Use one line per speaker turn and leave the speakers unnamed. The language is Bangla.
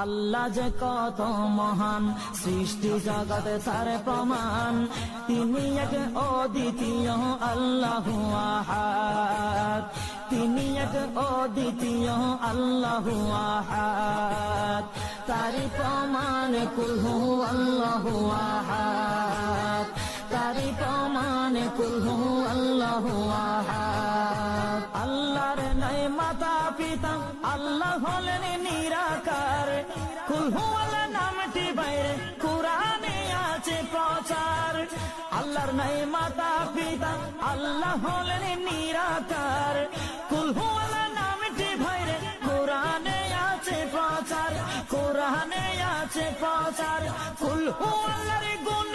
আল্লাহ যে কত মহান, সৃষ্টি জগতে তার প্রমাণ। তিনি এক অদ্বিতীয় আল্লাহু আহাদ, তিনি এক অদ্বিতীয় আল্লাহু আহাদ। তারি প্রমাণ কুল হু আল্লাহু আহাদ, তারি প্রমাণ কুল হু আল্লাহু আহাদ। আল্লাহর নাই মাতা পিতা, আল্লাহ হলেন নিরাকার। কুল হু আল্লাহ নামটি বাইরে কুরআনে আছে প্রচার। আল্লাহর নাই মাতা পিতা, আল্লাহ হলেন নিরাকার। কুল হু আল্লাহ নামটি বাইরে কুরআনে আছে প্রচার, কুরআনে আছে প্রচার। কুল হু আল্লাহর গুণ